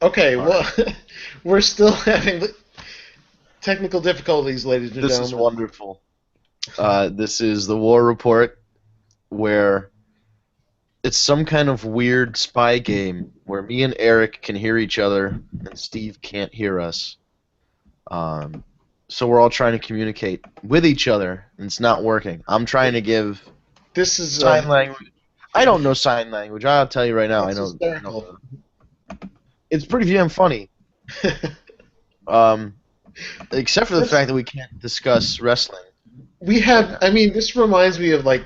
Okay, All right. well, we're still having technical difficulties, ladies and This is gentlemen. wonderful. This is the War Report, where it's some kind of weird spy game where me and Eric can hear each other and Steve can't hear us. Um, so we're all trying to communicate with each other, and it's not working. I'm trying to give This is sign language. I don't know sign language. I'll tell you right now. I that's know. I know. hysterical. It's pretty damn funny. Um, except for the This fact that we can't discuss wrestling we right had. now. I mean, this reminds me of like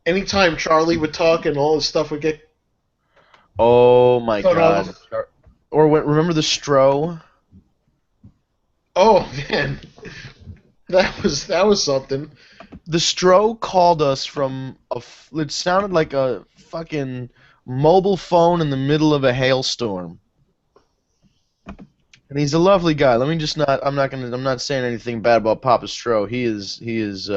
anytime Charlie would talk and all his stuff would get Oh my cut God. off. Or remember the Stro? Oh man, that was something. The Stro called us from it sounded like a fucking mobile phone in the middle of a hailstorm. And he's a lovely guy. Let me just not I'm not saying anything bad about Papa Stro. He is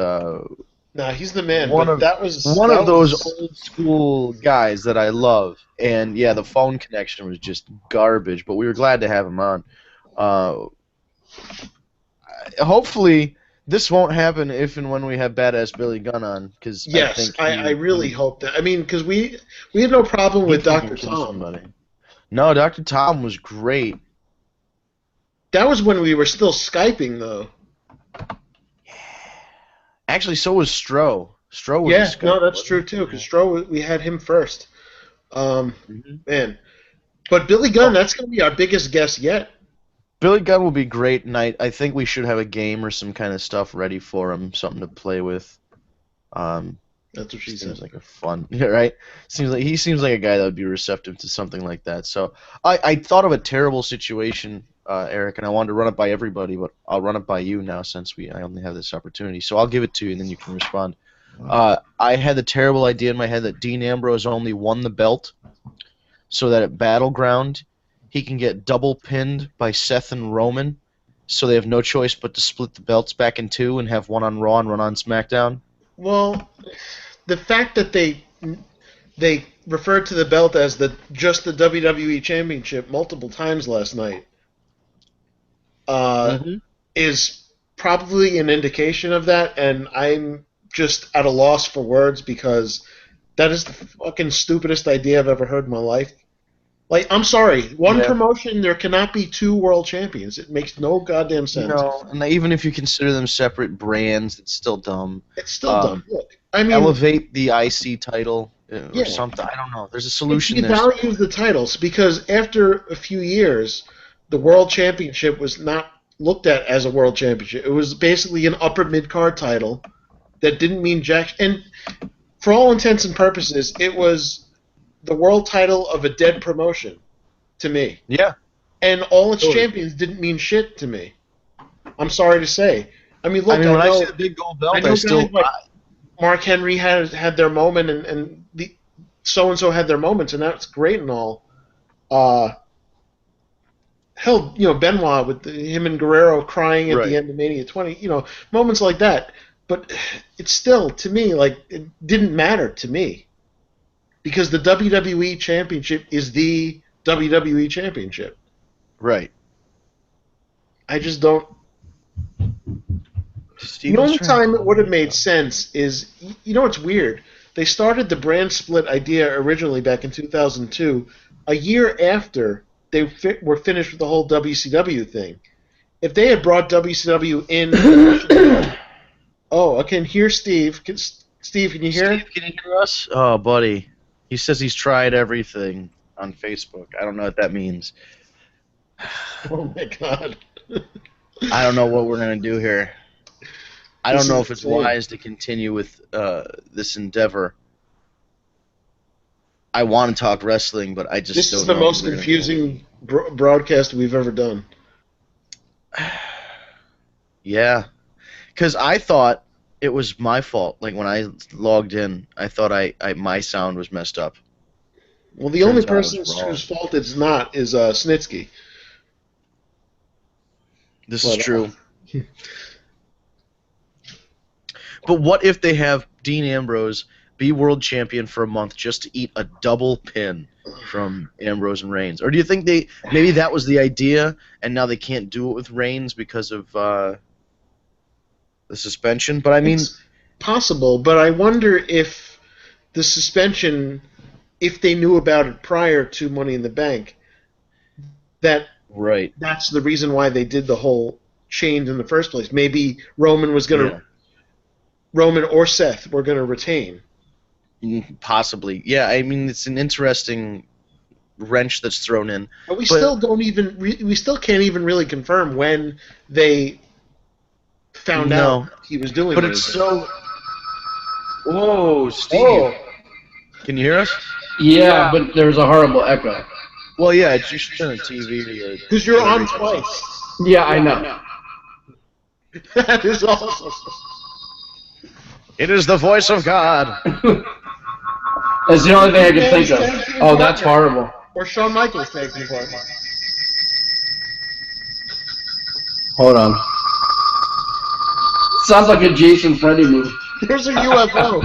Nah, he's the man. one But of that was one that of those was old school guys that I love. And yeah, the phone connection was just garbage, but we were glad to have him on. Uh, Hopefully this won't happen if and when we have badass Billy Gunn on, because I yes. think I really hope that. I mean, because we had no problem he with fucking Doctor kills Tom. somebody. No, Dr. Tom was great. That was when we were still skyping though. Actually, so was Stro. Stro was a Yeah, no, Skype, that's wasn't true he? too. Because Stroh, we had him first. Hmm. Man, but Billy Gunn, Oh, that's gonna be our biggest guest yet. Billy Gunn will be great, and I think we should have a game or some kind of stuff ready for him, something to play with. Um, That's what she Seems said. like a fun, yeah, right? He seems like a guy that would be receptive to something like that. So I thought of a terrible situation, Eric, and I wanted to run it by everybody, but I'll run it by you now since I only have this opportunity. So I'll give it to you, and then you can respond. I had the terrible idea in my head that Dean Ambrose only won the belt, so that at Battleground he can get double pinned by Seth and Roman, so they have no choice but to split the belts back in two and have one on Raw and one on SmackDown. Well, the fact that they referred to the belt as just the WWE Championship multiple times last night uh, Mm-hmm. is probably an indication of that, and I'm just at a loss for words because that is the fucking stupidest idea I've ever heard in my life. Like, I'm sorry, one Yeah. promotion there cannot be two world champions. It makes no goddamn sense. No, and even if you consider them separate brands, it's still dumb. It's still dumb. Um, Look, I mean, Elevate the IC title or yeah, something. I don't know. There's a it solution there. devalues the titles because after a few years, the world championship was not looked at as a world championship. It was basically an upper mid card title that didn't mean jack. And for all intents and purposes, it was the world title of a dead promotion to me. Yeah, And all its totally. champions didn't mean shit to me. I'm sorry to say. I mean, I look, mean, I when I see know the big gold I belt, I know guys still. like Mark Henry had their moment, and the so and so had their moments, and that's great and all. Uh, Hell, Benoit with him and Guerrero crying at the Right. end of Mania 20, moments like that. But it's still, to me, like it didn't matter to me because the WWE Championship is the WWE Championship. Right. I just don't. The Steven's only trying to time it call would have me. made Oh. sense is, what's weird? They started the brand split idea originally back in 2002, a year after they were finished with the whole WCW thing. If they had brought WCW in initially. Oh, I can hear Steve. Steve, can you Steve, hear? can you hear us? Oh, buddy. He says he's tried everything on Facebook. I don't know what that means. Oh my God. I don't know what we're gonna do here. I This don't know is if it's insane. wise to continue with this endeavor. I want to talk wrestling, but I just This is don't the know if most we're gonna. confusing broadcast we've ever done. Yeah, because I thought it was my fault. Like when I logged in, I thought my sound was messed up. Well, the only Turns out I person was whose wrong. fault it's not is Snitsky. This is But true. But what if they have Dean Ambrose be world champion for a month just to eat a double pin from Ambrose and Reigns? Or do you think maybe that was the idea, and now they can't do it with Reigns because of the suspension? But I mean, It's possible, but I wonder if the suspension, if they knew about it prior to Money in the Bank, right. that's the reason why they did the whole change in the first place. Maybe Roman was going to, Roman or Seth were going to retain. Possibly. Yeah, I mean, it's an interesting wrench that's thrown in. But we still can't even really confirm when they found out he was doing it. But it's so... Whoa, Steve. Can you hear us? Yeah, but there's a horrible echo. Well, yeah, you should turn the TV. Because you're on twice. Yeah, I know. That is awesome. It is the voice of God. That's the only thing I can think of. Oh, that's horrible. Or Shawn Michaels tags me partner. Hold on. Sounds like a Jason Freddy movie. There's a UFO.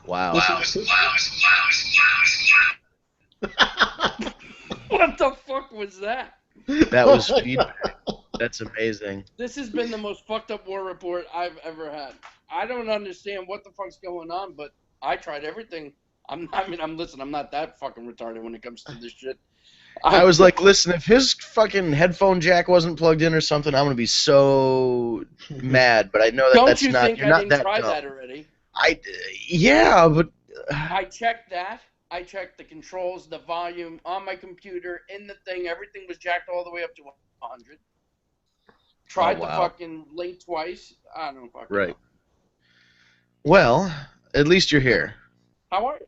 Wow. What the fuck was that? That was feedback. That's amazing. This has been the most fucked up war report I've ever had. I don't understand what the fuck's going on, but I tried everything. I'm not that fucking retarded when it comes to this shit. I was like, listen, if his fucking headphone jack wasn't plugged in or something, I'm gonna be so mad. But I know that that's not. Don't you think I didn't try dumb. that already? Yeah, but I checked that. I checked the controls, the volume on my computer, in the thing. Everything was jacked all the way up to 100. Tried the fucking link twice. I don't fucking know. Well, at least you're here. How are you?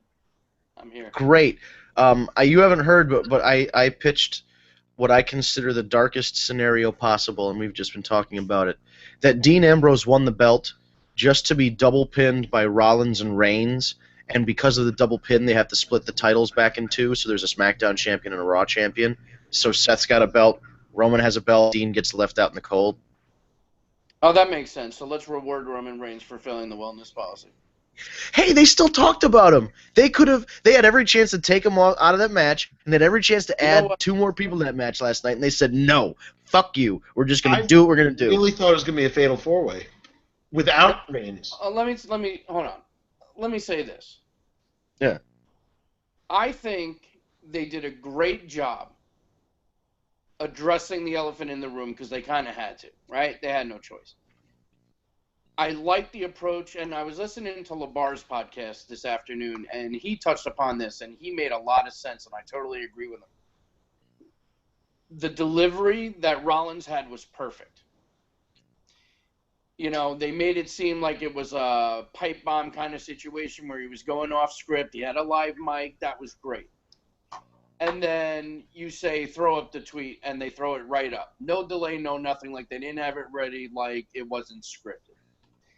I'm here. Great. You haven't heard, but I pitched what I consider the darkest scenario possible, and we've just been talking about it. That Dean Ambrose won the belt just to be double pinned by Rollins and Reigns, and because of the double pin, they have to split the titles back in two, so there's a SmackDown champion and a Raw champion. So Seth's got a belt, Roman has a belt, Dean gets left out in the cold. Oh, that makes sense. So let's reward Roman Reigns for filling the wellness policy. Hey, they still talked about him. They had every chance to take him out of that match, and they had every chance to add 2 more people to that match last night, and they said, no, fuck you. We're just going to do what we're going to do. I really thought it was going to be a fatal 4-way without Reigns. Let me hold on. Let me say this. Yeah. I think they did a great job addressing the elephant in the room because they kind of had to, right? They had no choice. I like the approach, and I was listening to LeBar's podcast this afternoon, and he touched upon this, and he made a lot of sense, and I totally agree with him. The delivery that Rollins had was perfect. You know, they made it seem like it was a pipe bomb kind of situation where he was going off script. He had a live mic. That was great. And then you say, throw up the tweet, and they throw it right up. No delay, no nothing. Like they didn't have it ready, like it wasn't scripted.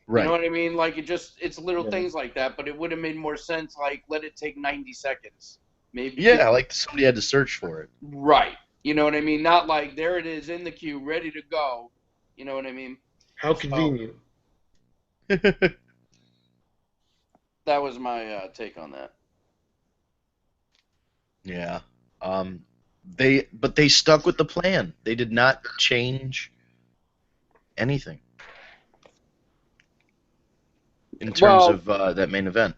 Right. You know what I mean? Like it's little things like that, but it would have made more sense, like let it take 90 seconds. Maybe. Yeah, like somebody had to search for it. Right. You know what I mean? Not like there it is in the queue, ready to go. You know what I mean? How convenient. That was my take on that. Yeah. They stuck with the plan. They did not change anything in terms of that main event.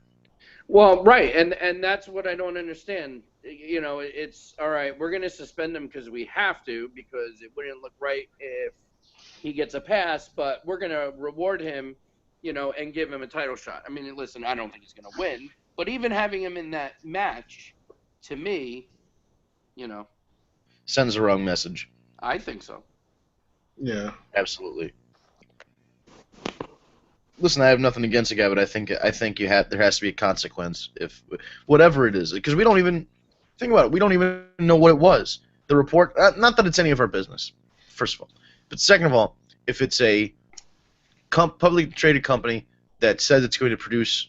Well, right, and that's what I don't understand. You know, it's all right. We're going to suspend him because we have to, because it wouldn't look right if he gets a pass. But we're going to reward him, you know, and give him a title shot. I mean, listen, I don't think he's going to win, but even having him in that match, to me, you know, sends the wrong message. I think so. Yeah, absolutely. Listen, I have nothing against the guy, but I think there has to be a consequence if whatever it is, because we don't even think about it. We don't even know what it was. The report, not that it's any of our business, first of all, but second of all, if it's a publicly traded company that says it's going to produce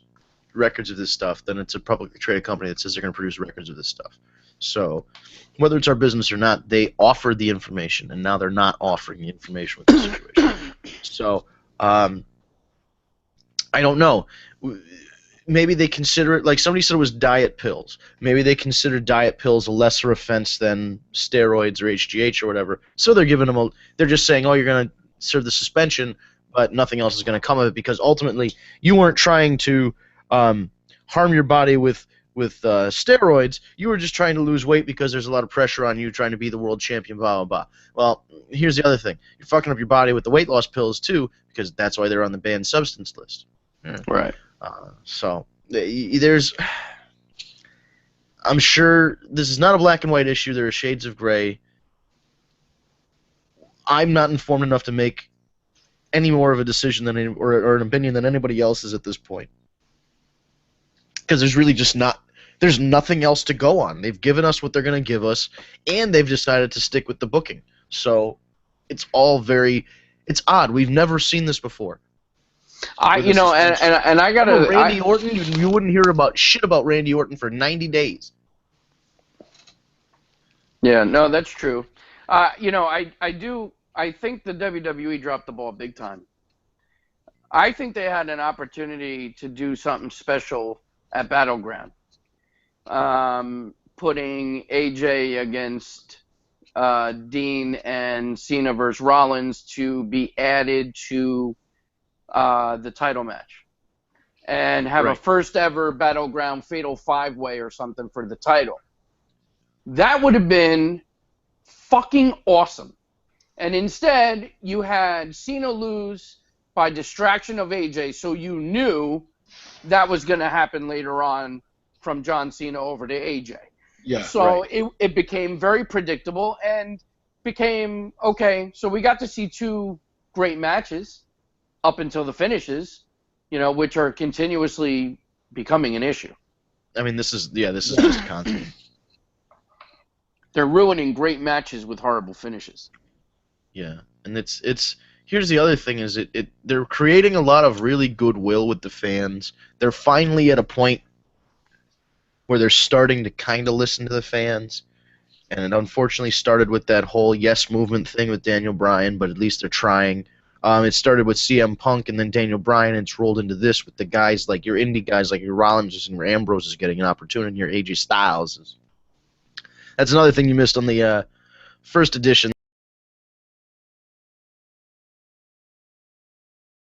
records of this stuff, then it's a publicly traded company that says they're going to produce records of this stuff. So, whether it's our business or not, they offered the information, and now they're not offering the information with this situation. So, I don't know. Maybe they consider it, like somebody said it was diet pills. Maybe they consider diet pills a lesser offense than steroids or HGH or whatever. So they're giving them they're just saying, oh, you're going to serve the suspension, but nothing else is going to come of it, because ultimately you weren't trying to harm your body with steroids. You were just trying to lose weight because there's a lot of pressure on you trying to be the world champion, blah, blah, blah. Well, here's the other thing. You're fucking up your body with the weight loss pills too, because that's why they're on the banned substance list. Yeah. Right. So there's, I'm sure this is not a black and white issue. There are shades of gray. I'm not informed enough to make any more of a decision than or an opinion than anybody else is at this point, because there's really just there's nothing else to go on. They've given us what they're going to give us, and they've decided to stick with the booking. So it's all it's odd. We've never seen this before. I gotta Randy Orton. You wouldn't hear about shit about Randy Orton for 90 days. Yeah, no, that's true. I think the WWE dropped the ball big time. I think they had an opportunity to do something special at Battleground, putting AJ against Dean and Cena versus Rollins to be added to the title match, and have a first ever Battleground Fatal 5-Way or something for the title. That would have been fucking awesome. And instead, you had Cena lose by distraction of AJ, so you knew that was going to happen later on from John Cena over to AJ. Yeah. So it became very predictable and became, okay, so we got to see two great matches up until the finishes, which are continuously becoming an issue. I mean, this is just constant. They're ruining great matches with horrible finishes. Yeah, and it's here's the other thing is they're creating a lot of really goodwill with the fans. They're finally at a point where they're starting to kind of listen to the fans, and it unfortunately started with that whole Yes Movement thing with Daniel Bryan, but at least they're trying. It started with CM Punk and then Daniel Bryan, and it's rolled into this with the guys like your indie guys like your Rollins and your Ambrose is getting an opportunity, your AJ Styles. That's another thing you missed on the first edition.